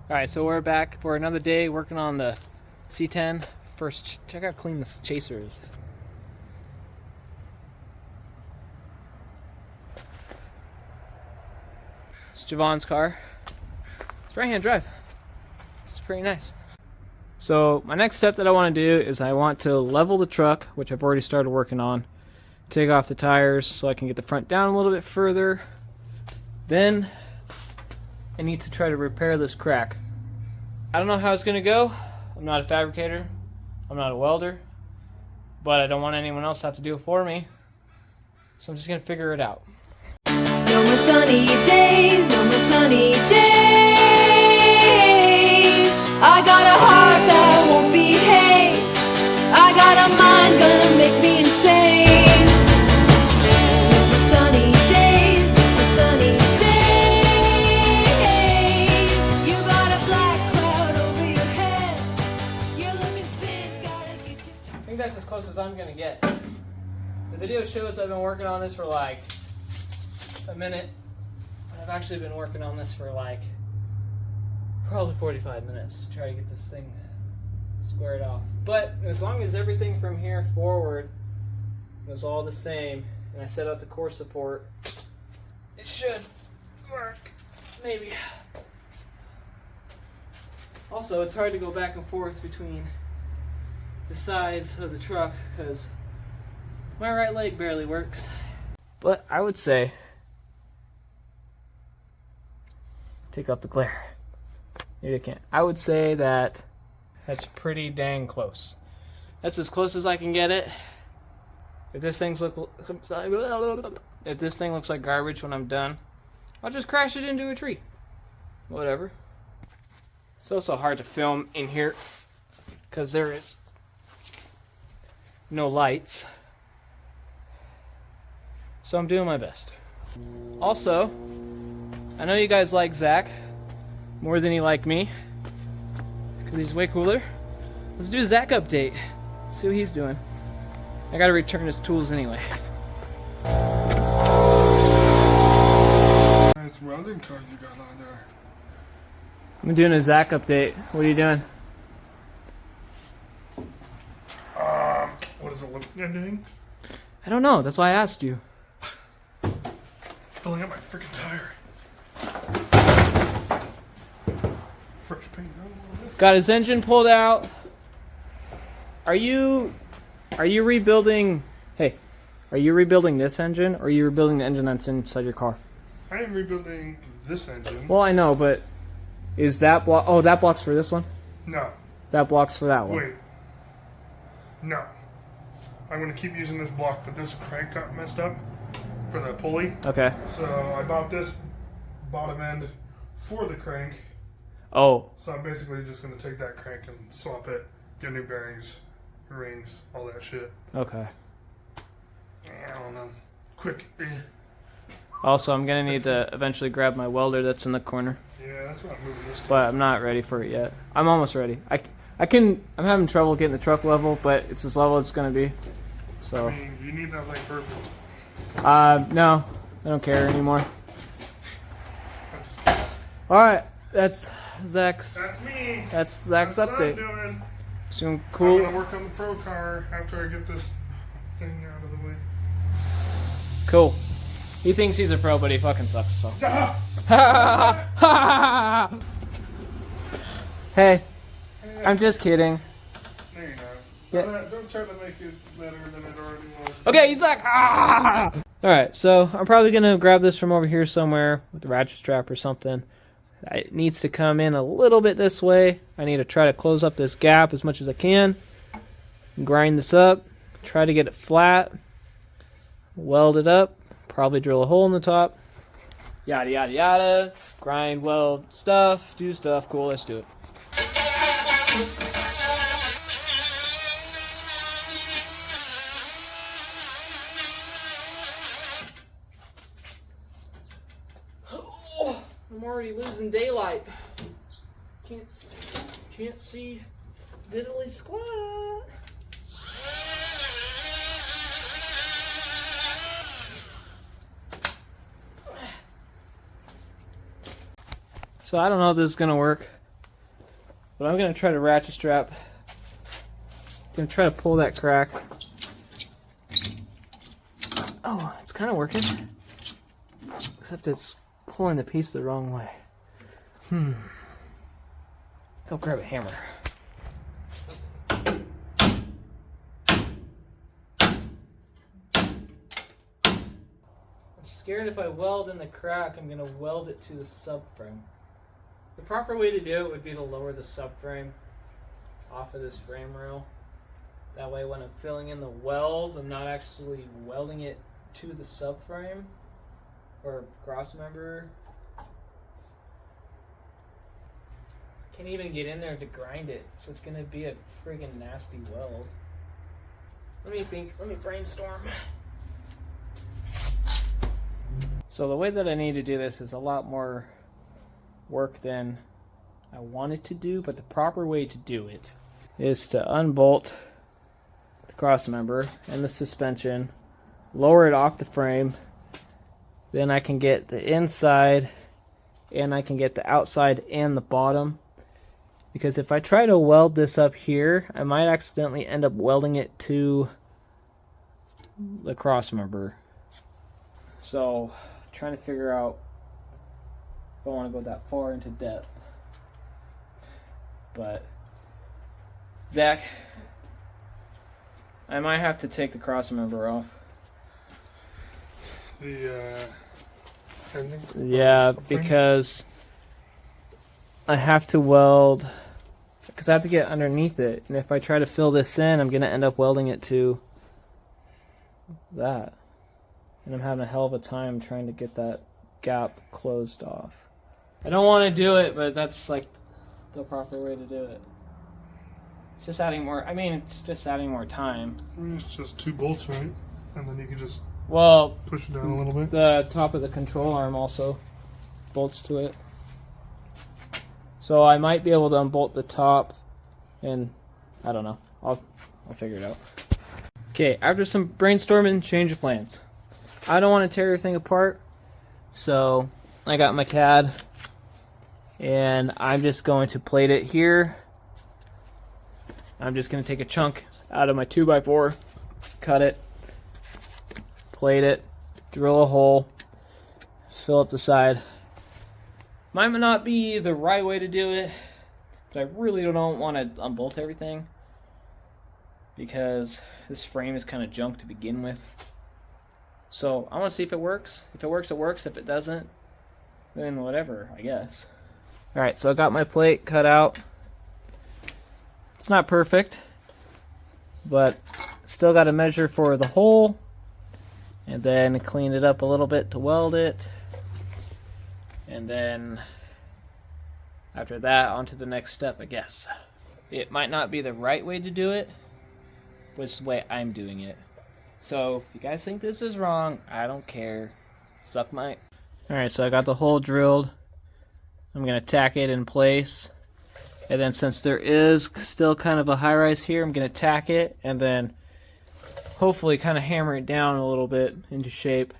Alright, so we're back for another day working on the C10. First, check out how clean this chaser is. It's Javon's car. It's right-hand drive. It's pretty nice. So my next step that I want to do is I want to level the truck, which I've already started working on. Take off the tires so I can get the front down a little bit further. Then I need to try to repair this crack. I don't know how it's gonna go. I'm not a fabricator. I'm not a welder. But I don't want anyone else to have to do it for me. So I'm just gonna figure it out. No more sunny days, no more sunny days. I got a heart that won't behave. I got a mind gonna make me insane. No more sunny days, no more sunny days. You got a black cloud over your head. You're looking spit, gotta get you. I think that's as close as I'm gonna get. The video shows I've been working on this for like a minute. I've actually been working on this for like probably 45 minutes to try to get this thing squared off. But as long as everything from here forward is all the same and I set out the core support, it should work. Maybe. Also, it's hard to go back and forth between the sides of the truck because my right leg barely works. But I would say take out the glare. Maybe I can't. I would say that that's pretty dang close. That's as close as I can get it. If this thing looks like garbage when I'm done, I'll just crash it into a tree. Whatever. It's also hard to film in here because there is no lights. So I'm doing my best. Also, I know you guys like Zach more than you like me because he's way cooler. Let's do a Zach update. See what he's doing. I gotta return his tools anyway. Nice welding cards you got on there. I'm doing a Zach update. What are you doing? What is it looking at doing? I don't know. That's why I asked you. Filling up my freaking tire. Fresh paint on this. Got his engine pulled out. Are you rebuilding? Hey, are you rebuilding this engine, or are you rebuilding the engine that's inside your car? I am rebuilding this engine. Well, I know, but is that block? Oh, that block's for this one. No. That block's for that one. Wait. No. I'm going to keep using this block, but this crank got messed up for the pulley. Okay. So I bought this bottom end for the crank. Oh. So I'm basically just going to take that crank and swap it, get new bearings, rings, all that shit. Okay. I don't know. Quick. Also, I'm gonna need to eventually grab my welder that's in the corner, Yeah, that's what I'm moving this to. but I'm not ready for it yet. I'm almost ready. I'm having trouble getting the truck level, but it's as level as it's gonna be. So. I mean, you need that thing perfect. No, I don't care anymore. All right, that's Zach's. That's me. That's Zach's That's what I'm update. doing. It's doing I'm cool. gonna work on the pro car after I get this thing out of the way. Cool. He thinks he's a pro, but he fucking sucks. So. Hey, I'm just kidding. No, you're not. Yeah. Don't try to make it better than it already was. Okay, he's like, ah! Alright, so I'm probably going to grab this from over here somewhere with the ratchet strap or something. It needs to come in a little bit this way. I need to try to close up this gap as much as I can. Grind this up. Try to get it flat. Weld it up. Probably drill a hole in the top. Yada, yada, yada. Grind, weld, stuff. Do stuff. Cool, let's do it. I'm already losing daylight. Can't see diddly squat. So I don't know if this is gonna work. But I'm going to try to ratchet strap. I'm going to try to pull that crack. Oh, it's kind of working. Except it's pulling the piece the wrong way. Go grab a hammer. I'm scared if I weld in the crack, I'm going to weld it to the subframe. The proper way to do it would be to lower the subframe off of this frame rail. That way when I'm filling in the weld, I'm not actually welding it to the subframe or cross member. Can't even get in there to grind it, so it's gonna be a friggin' nasty weld. Let me brainstorm. So the way that I need to do this is a lot more work than I wanted to do, but the proper way to do it is to unbolt the cross member and the suspension, lower it off the frame, then I can get the inside and I can get the outside and the bottom. Because if I try to weld this up here, I might accidentally end up welding it to the cross member. So, I'm trying to figure out if I want to go that far into depth. But, Zach, I might have to take the cross member off. The ending? Yeah, because I have to weld, because I have to get underneath it, and if I try to fill this in, I'm going to end up welding it to that. And I'm having a hell of a time trying to get that gap closed off. I don't want to do it, but that's like the proper way to do it. It's just adding more, it's just adding more time. It's just 2 bolts, right? And then you can just push it down a little bit. The top of the control arm also bolts to it. So I might be able to unbolt the top, and I don't know. I'll figure it out. Okay, after some brainstorming, change of plans. I don't want to tear everything apart, so I got my CAD, and I'm just going to plate it here. I'm just going to take a chunk out of my 2x4, cut it, plate it, drill a hole, fill up the side. Might not be the right way to do it, but I really don't want to unbolt everything because this frame is kind of junk to begin with. So I want to see if it works. If it works, it works. If it doesn't, then whatever, I guess. Alright, so I got my plate cut out. It's not perfect, but still got to measure for the hole and then clean it up a little bit to weld it. And then after that, on to the next step, I guess. It might not be the right way to do it, but it's the way I'm doing it. So if you guys think this is wrong, I don't care. Suck my... Alright, so I got the hole drilled. I'm going to tack it in place. And then since there is still kind of a high rise here, I'm going to tack it and then hopefully kind of hammer it down a little bit into shape.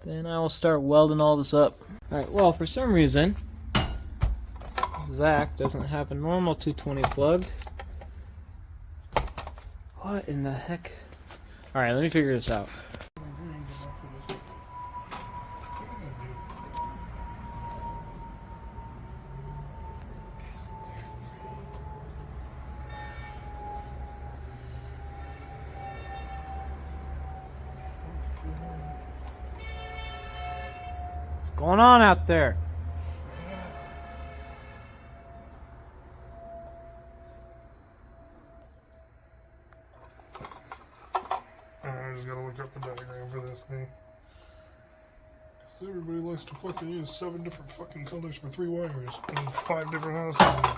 Then I will start welding all this up. Alright, well, for some reason, Zach doesn't have a normal 220 plug. What in the heck? Alright, let me figure this out. What's going on out there? I just gotta look up the diagram for this thing. So everybody likes to fucking use 7 different fucking colors for 3 wires and 5 different houses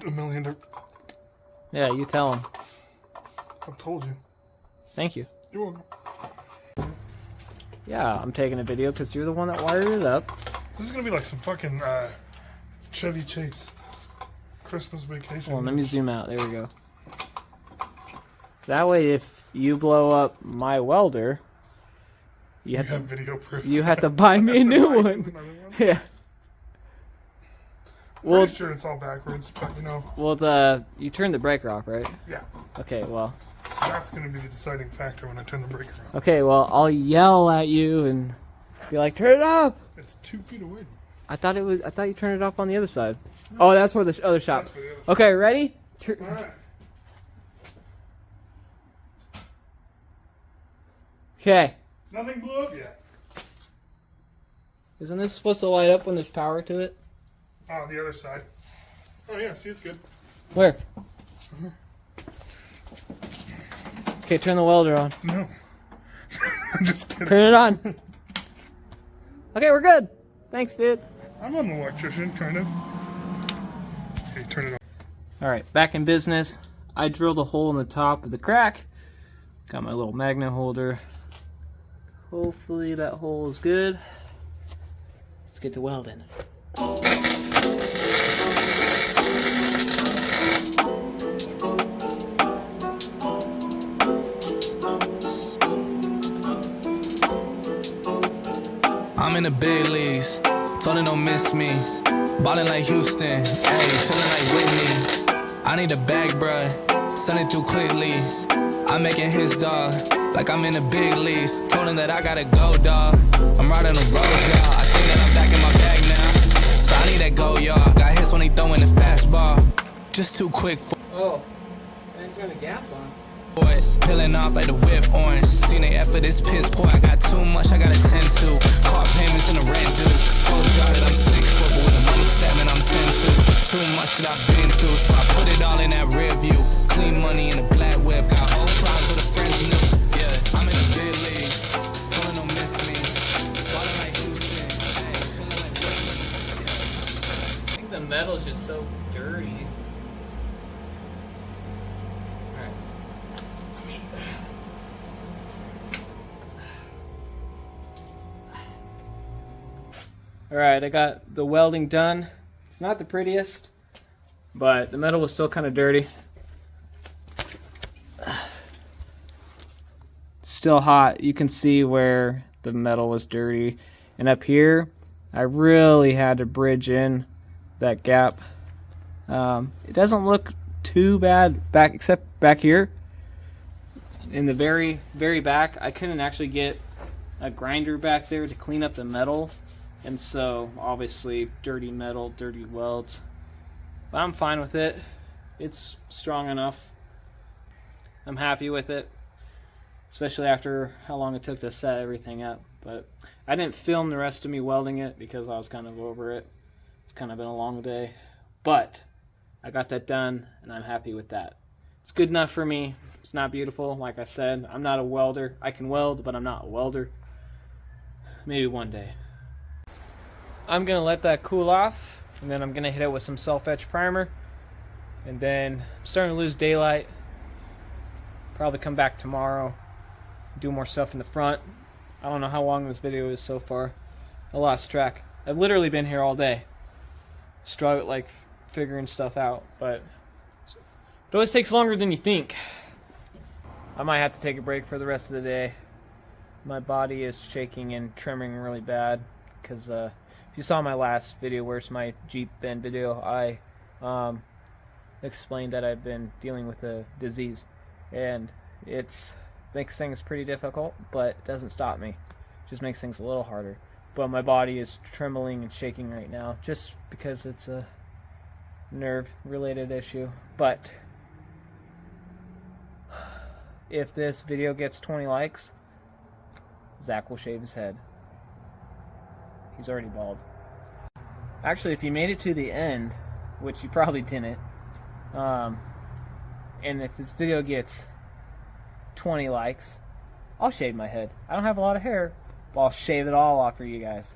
and a million different... Yeah, you tell him. I've told you. Thank you. You're welcome. Yeah, I'm taking a video because you're the one that wired it up. This is gonna be like some fucking Chevy Chase Christmas vacation. Well, let me zoom out. There we go. That way, if you blow up my welder, you have video proof. You have to buy me a new one. Yeah. Well, Pretty sure it's all backwards, but you know. well, you turned the breaker off, right? Yeah. Okay, well. That's going to be the deciding factor when I turn the breaker on. Okay, well, I'll yell at you and be like, turn it off! It's 2 feet away. I thought you turned it off on the other side. Oh, that's where the other shop. That's for the other Okay, ready? Alright. Okay. Nothing blew up yet. Isn't this supposed to light up when there's power to it? Oh, the other side. Oh yeah, see, it's good. Where? Okay, turn the welder on. No. I'm just kidding. Turn it on. Okay, we're good. Thanks, dude. I'm an electrician, kind of. Okay, turn it on. Alright, back in business. I drilled a hole in the top of the crack. Got my little magnet holder. Hopefully that hole is good. Let's get to welding. I'm in the big leagues, told her don't miss me. Ballin' like Houston, ayy, feelin' like Whitney. I need a bag, bruh, send it through quickly. I'm making his dog, like I'm in the big leagues. Told him that I gotta go, dog. I'm riding the road, y'all. I think that I'm back in my bag now. So I need that go, y'all. Got hits when he throwin' the fastball. Just too quick for. Oh, I didn't turn the gas on. Boy, peeling off like the whip orange. Seen they effort, this piss poor. I got too much, I gotta tend to. Car payments and the rent due. Told y'all that I'm 6 foot, but with the money statement, I'm 10 too much that I've been through, so I put it all in that rear view. Clean money in a black whip. Got old problems with a friends new. Yeah, I'm in a big league. Feeling don't miss me. Ballin' like Houston. Ay, feeling like I think the metal's just so dirty. Alright, I got the welding done. It's not the prettiest, but the metal was still kind of dirty. Still hot. You can see where the metal was dirty. And up here, I really had to bridge in that gap. It doesn't look too bad back, except back here. In the very, very back, I couldn't actually get a grinder back there to clean up the metal. And so, obviously, dirty metal, dirty welds. But I'm fine with it. It's strong enough. I'm happy with it. Especially after how long it took to set everything up. But I didn't film the rest of me welding it because I was kind of over it. It's kind of been a long day. But I got that done, and I'm happy with that. It's good enough for me. It's not beautiful, like I said. I'm not a welder. I can weld, but I'm not a welder. Maybe one day. I'm going to let that cool off, and then I'm going to hit it with some self-etch primer. And then I'm starting to lose daylight. Probably come back tomorrow, do more stuff in the front. I don't know how long this video is so far. I lost track. I've literally been here all day. Struggle, like, figuring stuff out, but it always takes longer than you think. I might have to take a break for the rest of the day. My body is shaking and trembling really bad because if you saw my last video, where's my Jeep Bend video, I explained that I've been dealing with a disease, and it makes things pretty difficult, but it doesn't stop me. It just makes things a little harder. But my body is trembling and shaking right now just because it's a nerve-related issue. But if this video gets 20 likes, Zach will shave his head. He's already bald. Actually, if you made it to the end, which you probably didn't, and if this video gets 20 likes, I'll shave my head. I don't have a lot of hair, but I'll shave it all off for you guys.